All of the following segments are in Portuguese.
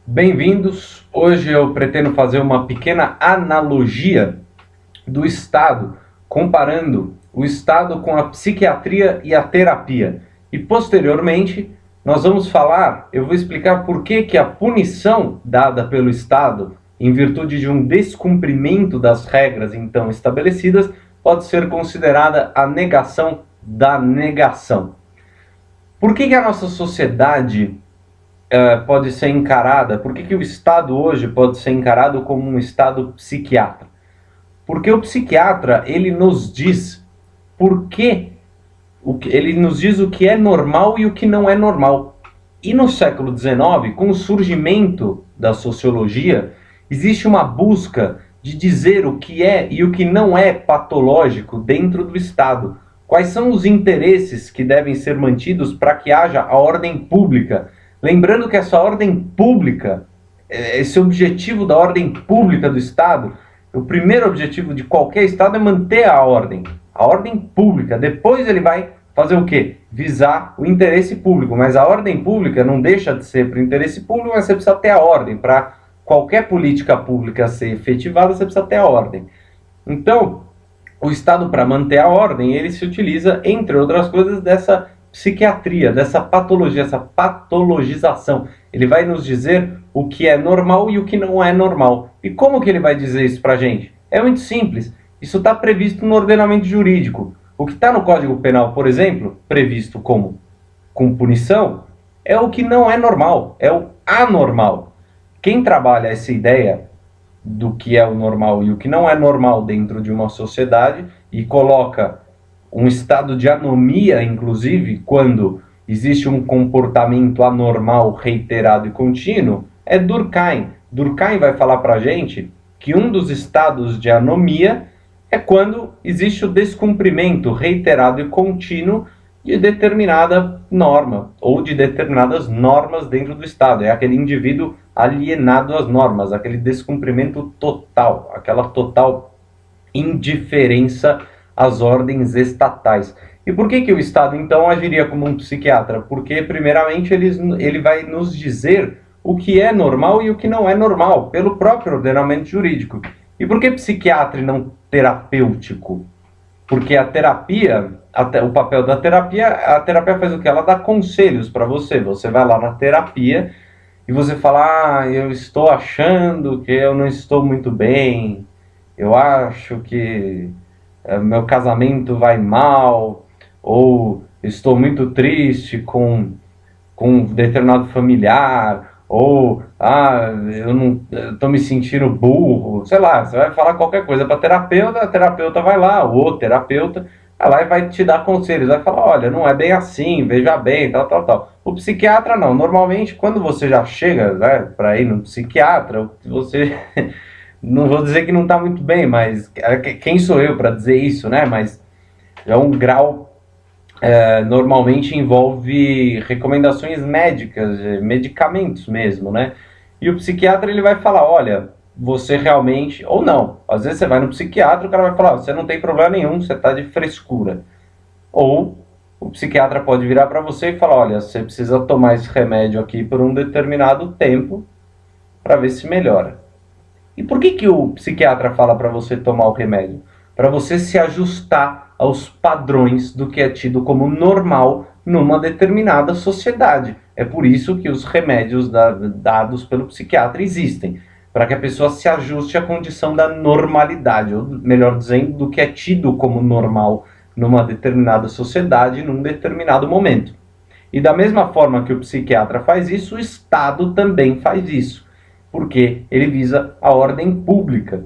Bem-vindos! Hoje eu pretendo fazer uma pequena analogia do Estado, comparando o Estado com a psiquiatria e a terapia. E posteriormente, nós vamos falar, eu vou explicar por que a punição dada pelo Estado, em virtude de um descumprimento das regras então estabelecidas, pode ser considerada a negação da negação. Por que a nossa sociedade pode ser encarada, por que o Estado hoje pode ser encarado como um Estado psiquiatra? Porque o psiquiatra, ele nos diz ele nos diz o que é normal e o que não é normal. E no século XIX, com o surgimento da sociologia, existe uma busca de dizer o que é e o que não é patológico dentro do Estado. Quais são os interesses que devem ser mantidos para que haja a ordem pública? Lembrando que essa ordem pública, esse objetivo da ordem pública do Estado, o primeiro objetivo de qualquer Estado é manter a ordem pública. Depois ele vai fazer o quê? Visar o interesse público. Mas a ordem pública não deixa de ser para o interesse público, mas você precisa ter a ordem. Para qualquer política pública ser efetivada, você precisa ter a ordem. Então, o Estado, para manter a ordem, ele se utiliza, entre outras coisas, dessa psiquiatria, dessa patologia, essa patologização. Ele vai nos dizer o que é normal e o que não é normal. E como que ele vai dizer isso pra gente? É muito simples. Isso está previsto no ordenamento jurídico. O que está no Código Penal, por exemplo, previsto como com punição, é o que não é normal, é o anormal. Quem trabalha essa ideia do que é o normal e o que não é normal dentro de uma sociedade e coloca um estado de anomia, inclusive, quando existe um comportamento anormal, reiterado e contínuo, é Durkheim. Durkheim vai falar para a gente que um dos estados de anomia é quando existe o descumprimento reiterado e contínuo de determinada norma, ou de determinadas normas dentro do Estado. É aquele indivíduo alienado às normas, aquele descumprimento total, aquela total indiferença às ordens estatais. E por que o Estado, então, agiria como um psiquiatra? Porque, primeiramente, ele vai nos dizer o que é normal e o que não é normal, pelo próprio ordenamento jurídico. E por que psiquiatra e não terapêutico? Porque a terapia, o papel da terapia, a terapia faz o quê? Ela dá conselhos para você. Você vai lá na terapia e você fala, eu estou achando que eu não estou muito bem, eu acho que meu casamento vai mal, ou estou muito triste com um determinado familiar, ou eu não estou me sentindo burro, sei lá, você vai falar qualquer coisa para a terapeuta vai lá, o terapeuta vai lá e vai te dar conselhos, vai falar, olha, não é bem assim, veja bem, tal. O psiquiatra não, normalmente quando você já chega, né, para ir no psiquiatra, você não vou dizer que não está muito bem, mas quem sou eu para dizer isso, né? Mas é um grau, normalmente envolve recomendações médicas, medicamentos mesmo, né? E o psiquiatra ele vai falar, olha, você realmente, ou não, às vezes você vai no psiquiatra, o cara vai falar, você não tem problema nenhum, você está de frescura. Ou o psiquiatra pode virar para você e falar, olha, você precisa tomar esse remédio aqui por um determinado tempo para ver se melhora. E por que o psiquiatra fala para você tomar o remédio? Para você se ajustar aos padrões do que é tido como normal numa determinada sociedade. É por isso que os remédios dados pelo psiquiatra existem, para que a pessoa se ajuste à condição da normalidade, ou melhor dizendo, do que é tido como normal numa determinada sociedade, num determinado momento. E da mesma forma que o psiquiatra faz isso, o Estado também faz isso, porque ele visa a ordem pública.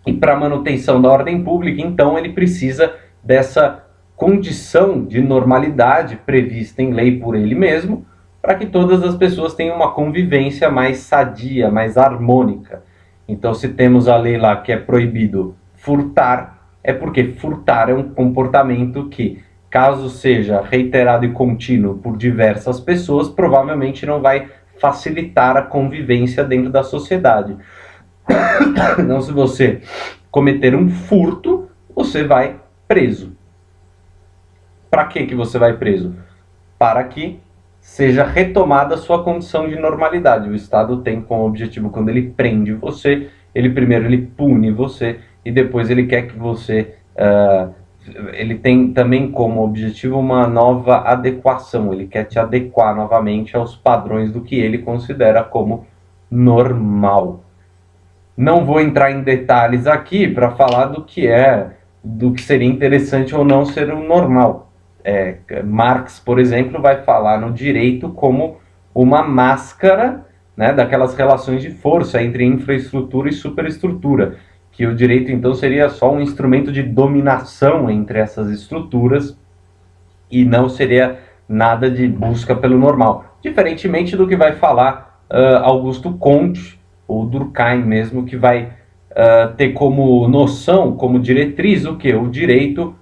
E para a manutenção da ordem pública, então, ele precisa dessa condição de normalidade prevista em lei por ele mesmo, para que todas as pessoas tenham uma convivência mais sadia, mais harmônica. Então, se temos a lei lá que é proibido furtar, é porque furtar é um comportamento que, caso seja reiterado e contínuo por diversas pessoas, provavelmente não vai facilitar a convivência dentro da sociedade. Então, se você cometer um furto, você vai preso. Para que você vai preso? Para que seja retomada a sua condição de normalidade. O Estado tem como objetivo, quando ele prende você, primeiro ele pune você e depois ele quer que você... ele tem também como objetivo uma nova adequação, ele quer te adequar novamente aos padrões do que ele considera como normal. Não vou entrar em detalhes aqui para falar do que seria interessante ou não ser um normal. Marx, por exemplo, vai falar no direito como uma máscara, né, daquelas relações de força entre infraestrutura e superestrutura, que o direito então seria só um instrumento de dominação entre essas estruturas e não seria nada de busca pelo normal, diferentemente do que vai falar Augusto Comte ou Durkheim mesmo, que vai ter como noção, como diretriz o que? O direito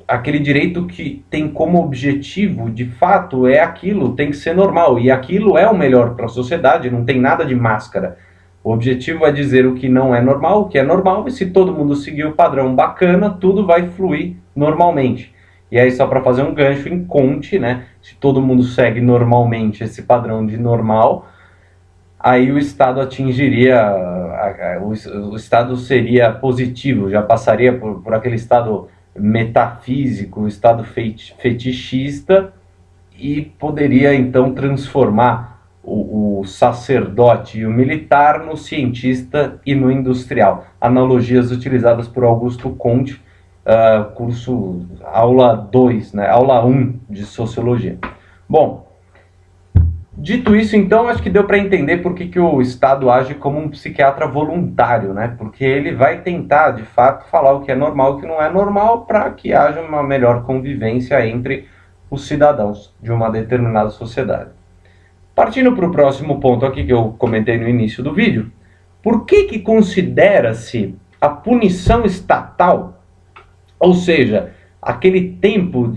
aquele direito que tem como objetivo, de fato, aquilo, tem que ser normal, e aquilo é o melhor para a sociedade, não tem nada de máscara. O objetivo é dizer o que não é normal, o que é normal, e se todo mundo seguir o padrão bacana, tudo vai fluir normalmente. E aí, só para fazer um gancho em Comte, né, se todo mundo segue normalmente esse padrão de normal, aí o Estado atingiria, o Estado seria positivo, já passaria por aquele estado metafísico, estado fetichista, e poderia então transformar o sacerdote e o militar no cientista e no industrial. Analogias utilizadas por Augusto Comte, curso aula 2, né, aula 1 de Sociologia. Bom, dito isso, então, acho que deu para entender por que o Estado age como um psiquiatra voluntário, né? Porque ele vai tentar, de fato, falar o que é normal e o que não é normal para que haja uma melhor convivência entre os cidadãos de uma determinada sociedade. Partindo para o próximo ponto aqui que eu comentei no início do vídeo, por que considera-se a punição estatal, ou seja, aquele tempo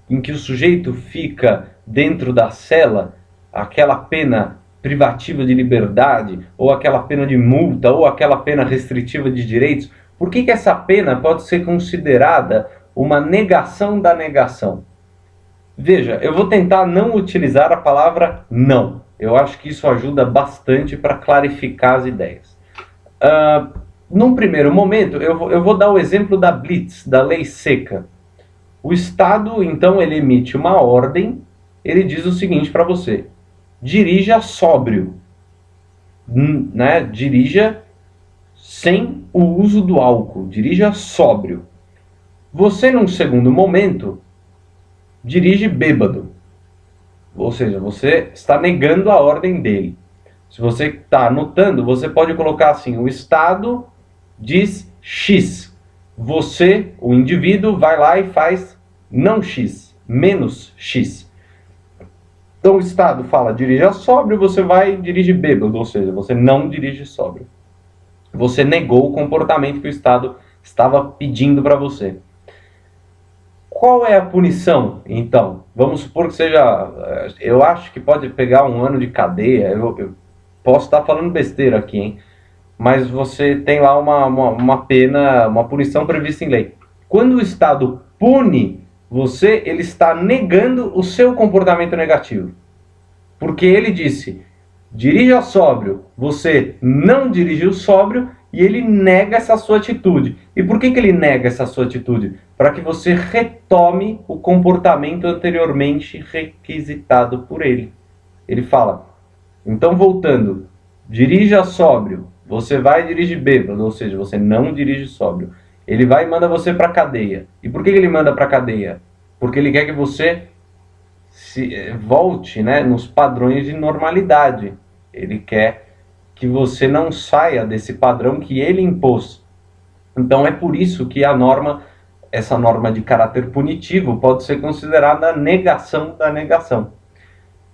em que o sujeito fica dentro da cela, aquela pena privativa de liberdade, ou aquela pena de multa, ou aquela pena restritiva de direitos, por que essa pena pode ser considerada uma negação da negação? Veja, eu vou tentar não utilizar a palavra não. Eu acho que isso ajuda bastante para clarificar as ideias. Num primeiro momento, eu vou dar o exemplo da Blitz, da lei seca. O Estado, então, ele emite uma ordem, ele diz o seguinte para você: dirija sóbrio, né? Dirija sem o uso do álcool, dirija sóbrio. Você, num segundo momento, dirige bêbado, ou seja, você está negando a ordem dele. Se você está anotando, você pode colocar assim: o Estado diz X, você, o indivíduo, vai lá e faz não X, menos X. Então o Estado fala dirija sóbrio, você vai e dirige bêbado, ou seja, você não dirige sóbrio. Você negou o comportamento que o Estado estava pedindo para você. Qual é a punição, então? Vamos supor que seja... Eu acho que pode pegar 1 ano de cadeia, eu posso estar falando besteira aqui, hein? Mas você tem lá uma pena, uma punição prevista em lei. Quando o Estado pune você, ele está negando o seu comportamento negativo. Porque ele disse, dirija sóbrio, você não dirigiu sóbrio, e ele nega essa sua atitude. E por que ele nega essa sua atitude? Para que você retome o comportamento anteriormente requisitado por ele. Ele fala, então voltando, dirija sóbrio, você vai dirigir bêbado, ou seja, você não dirige sóbrio. Ele vai e manda você para a cadeia. E por que ele manda para a cadeia? Porque ele quer que você volte, né, nos padrões de normalidade. Ele quer que você não saia desse padrão que ele impôs. Então é por isso que essa norma de caráter punitivo pode ser considerada a negação da negação.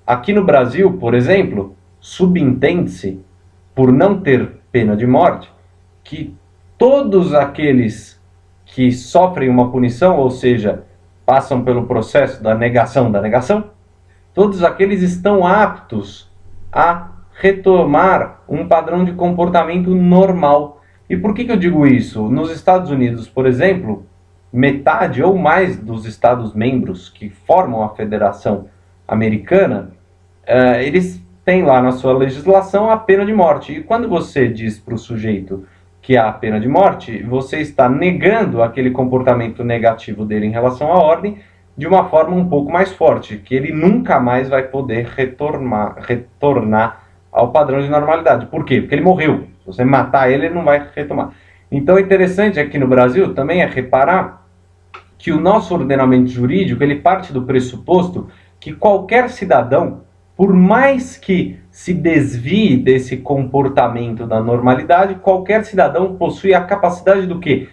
Aqui no Brasil, por exemplo, subentende-se, por não ter pena de morte, que todos aqueles que sofrem uma punição, ou seja, passam pelo processo da negação, todos aqueles estão aptos a retomar um padrão de comportamento normal. E por que eu digo isso? Nos Estados Unidos, por exemplo, metade ou mais dos Estados-membros que formam a Federação Americana, eles têm lá na sua legislação a pena de morte. E quando você diz para o sujeito que há a pena de morte, você está negando aquele comportamento negativo dele em relação à ordem de uma forma um pouco mais forte, que ele nunca mais vai poder retornar ao padrão de normalidade. Por quê? Porque ele morreu. Se você matar ele, ele não vai retomar. Então, é interessante aqui no Brasil também é reparar que o nosso ordenamento jurídico ele parte do pressuposto que qualquer cidadão, por mais que se desvie desse comportamento da normalidade, qualquer cidadão possui a capacidade do quê?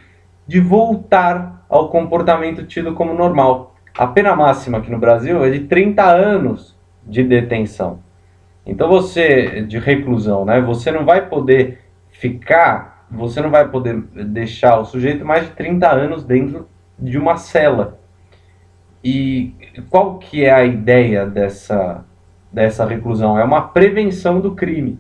De voltar ao comportamento tido como normal. A pena máxima aqui no Brasil é de 30 anos de detenção. Então você, de reclusão, né? Você não vai poder deixar o sujeito mais de 30 anos dentro de uma cela. E qual que é a ideia dessa reclusão? É uma prevenção do crime.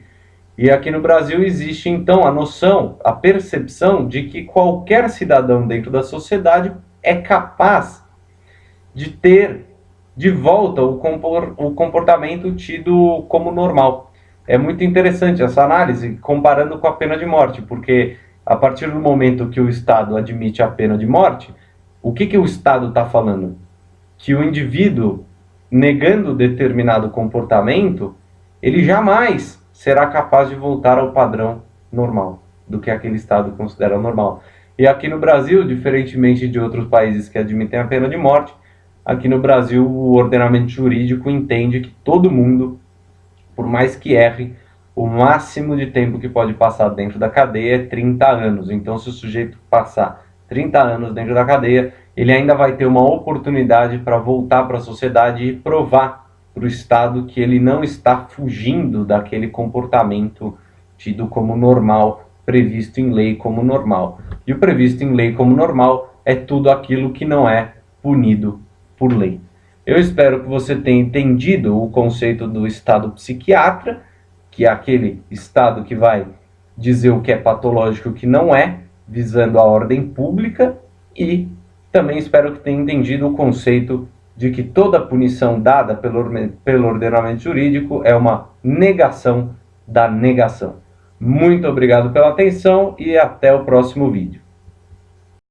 E aqui no Brasil existe então a noção, a percepção de que qualquer cidadão dentro da sociedade é capaz de ter de volta o comportamento tido como normal. É muito interessante essa análise comparando com a pena de morte, porque a partir do momento que o Estado admite a pena de morte, o que o Estado está falando? Que o indivíduo, negando determinado comportamento, ele jamais será capaz de voltar ao padrão normal, do que aquele Estado considera normal. E aqui no Brasil, diferentemente de outros países que admitem a pena de morte, aqui no Brasil o ordenamento jurídico entende que todo mundo, por mais que erre, o máximo de tempo que pode passar dentro da cadeia é 30 anos. Então, se o sujeito passar 30 anos dentro da cadeia, ele ainda vai ter uma oportunidade para voltar para a sociedade e provar para o Estado que ele não está fugindo daquele comportamento tido como normal, previsto em lei como normal. E o previsto em lei como normal é tudo aquilo que não é punido por lei. Eu espero que você tenha entendido o conceito do estado psiquiatra, que é aquele estado que vai dizer o que é patológico e o que não é, visando a ordem pública, e também espero que tenha entendido o conceito de que toda punição dada pelo ordenamento jurídico é uma negação da negação. Muito obrigado pela atenção e até o próximo vídeo.